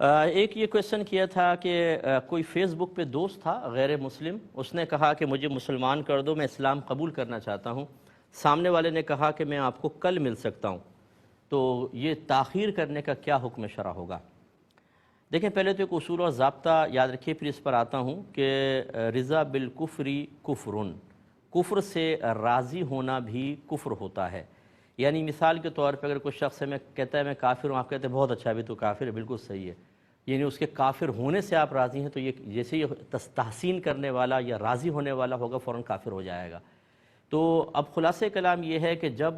ایک یہ کویشچن کیا تھا کہ کوئی فیس بک پہ دوست تھا غیر مسلم، اس نے کہا کہ مجھے مسلمان کر دو، میں اسلام قبول کرنا چاہتا ہوں۔ سامنے والے نے کہا کہ میں آپ کو کل مل سکتا ہوں، تو یہ تاخیر کرنے کا کیا حکم شرع ہوگا؟ دیکھیں، پہلے تو ایک اصول اور ضابطہ یاد رکھیے، پھر اس پر آتا ہوں کہ رضا بالکفری کفرن، کفر سے راضی ہونا بھی کفر ہوتا ہے۔ یعنی مثال کے طور پہ اگر کوئی شخص میں کہتا ہے میں کافر ہوں، آپ کہتے ہیں بہت اچھا، بھی تو کافر ہے، بالکل صحیح ہے، یعنی اس کے کافر ہونے سے آپ راضی ہیں، تو یہ جیسے یہ تحسین کرنے والا یا راضی ہونے والا ہوگا فوراً کافر ہو جائے گا۔ تو اب خلاصہ کلام یہ ہے کہ جب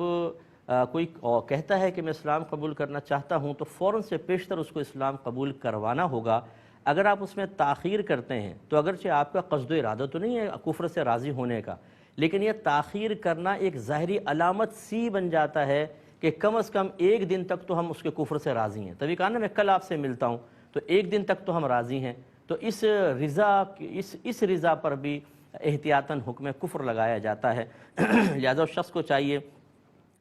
کوئی کہتا ہے کہ میں اسلام قبول کرنا چاہتا ہوں، تو فوراً سے پیشتر اس کو اسلام قبول کروانا ہوگا۔ اگر آپ اس میں تاخیر کرتے ہیں تو اگرچہ آپ کا قصد و ارادہ تو نہیں ہے کفر سے راضی ہونے کا، لیکن یہ تاخیر کرنا ایک ظاہری علامت سی بن جاتا ہے کہ کم از کم ایک دن تک تو ہم اس کے کفر سے راضی ہیں۔ تبھی کہا نا میں کل آپ سے ملتا ہوں، تو ایک دن تک تو ہم راضی ہیں۔ تو اس رضا پر بھی احتیاطاً حکم کفر لگایا جاتا ہے۔ لہذا اس شخص کو چاہیے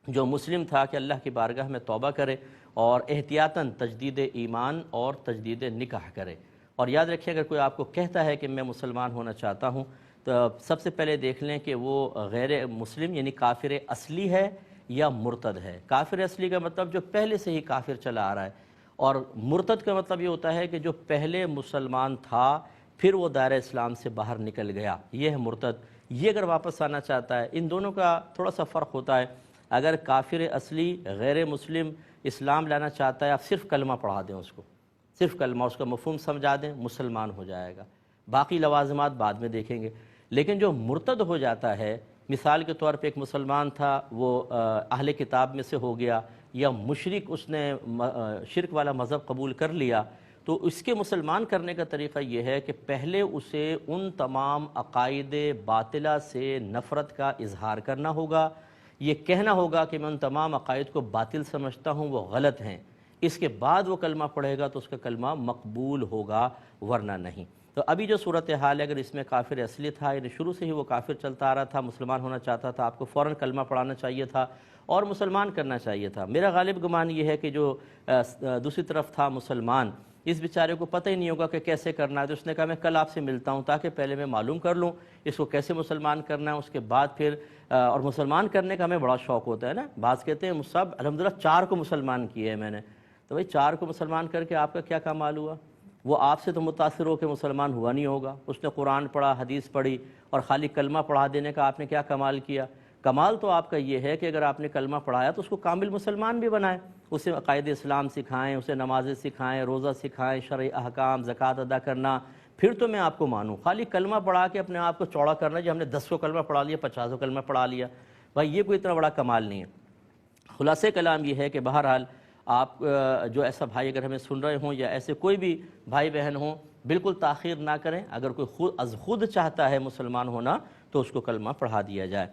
جو مسلم تھا کہ اللہ کی بارگاہ میں توبہ کرے اور احتیاطاً تجدید ایمان اور تجدید نکاح کرے۔ اور یاد رکھیں، اگر کوئی آپ کو کہتا ہے کہ میں مسلمان ہونا چاہتا ہوں، تو سب سے پہلے دیکھ لیں کہ وہ غیر مسلم یعنی کافر اصلی ہے یا مرتد ہے۔ کافر اصلی کا مطلب جو پہلے سے ہی کافر چلا آ رہا ہے، اور مرتد کا مطلب یہ ہوتا ہے کہ جو پہلے مسلمان تھا پھر وہ دائرہ اسلام سے باہر نکل گیا، یہ ہے مرتد۔ یہ اگر واپس آنا چاہتا ہے، ان دونوں کا تھوڑا سا فرق ہوتا ہے۔ اگر کافر اصلی غیر مسلم اسلام لانا چاہتا ہے، آپ صرف کلمہ پڑھا دیں اس کو، صرف کلمہ، اس کا مفہوم سمجھا دیں، مسلمان ہو جائے گا، باقی لوازمات بعد میں دیکھیں گے۔ لیکن جو مرتد ہو جاتا ہے، مثال کے طور پہ ایک مسلمان تھا، وہ اہل کتاب میں سے ہو گیا، یا مشرک، اس نے شرک والا مذہب قبول کر لیا، تو اس کے مسلمان کرنے کا طریقہ یہ ہے کہ پہلے اسے ان تمام عقائد باطلہ سے نفرت کا اظہار کرنا ہوگا، یہ کہنا ہوگا کہ میں ان تمام عقائد کو باطل سمجھتا ہوں، وہ غلط ہیں۔ اس کے بعد وہ کلمہ پڑھے گا تو اس کا کلمہ مقبول ہوگا، ورنہ نہیں۔ تو ابھی جو صورتحال ہے، اگر اس میں کافر اصلی تھا، یعنی شروع سے ہی وہ کافر چلتا آ رہا تھا، مسلمان ہونا چاہتا تھا، آپ کو فوراً کلمہ پڑھانا چاہیے تھا اور مسلمان کرنا چاہیے تھا۔ میرا غالب گمان یہ ہے کہ جو دوسری طرف تھا مسلمان، اس بیچارے کو پتہ ہی نہیں ہوگا کہ کیسے کرنا ہے، تو اس نے کہا میں کل آپ سے ملتا ہوں تاکہ پہلے میں معلوم کر لوں اس کو کیسے مسلمان کرنا ہے، اس کے بعد پھر اور مسلمان کرنے کا ہمیں بڑا شوق ہوتا ہے نا، بعض کہتے ہیں صاحب الحمدللہ 4 کو مسلمان کیے ہیں میں نے، تو بھائی 4 کو مسلمان کر کے آپ کا کیا کمال ہوا؟ وہ آپ سے تو متاثر ہو کے مسلمان ہوا نہیں ہوگا، اس نے قرآن پڑھا، حدیث پڑھی، اور خالی کلمہ پڑھا دینے کا آپ نے کیا کمال کیا؟ کمال تو آپ کا یہ ہے کہ اگر آپ نے کلمہ پڑھایا تو اس کو کامل مسلمان بھی بنائیں، اسے عقائد اسلام سکھائیں، اسے نمازیں سکھائیں، روزہ سکھائیں، شرعی احکام، زکوٰۃ ادا کرنا، پھر تو میں آپ کو مانوں۔ خالی کلمہ پڑھا کے اپنے آپ کو چوڑا کرنا جو ہم نے 10 کو کلمہ پڑھا لیا، 50 کو کلمہ پڑھا لیا، بھائی یہ کوئی اتنا بڑا کمال نہیں ہے۔ خلاصہ کلام یہ ہے کہ بہرحال آپ جو ایسا بھائی اگر ہمیں سن رہے ہوں یا ایسے کوئی بھی بھائی بہن ہوں، بالکل تاخیر نہ کریں، اگر کوئی خود چاہتا ہے مسلمان ہونا تو اس کو کلمہ پڑھا دیا جائے۔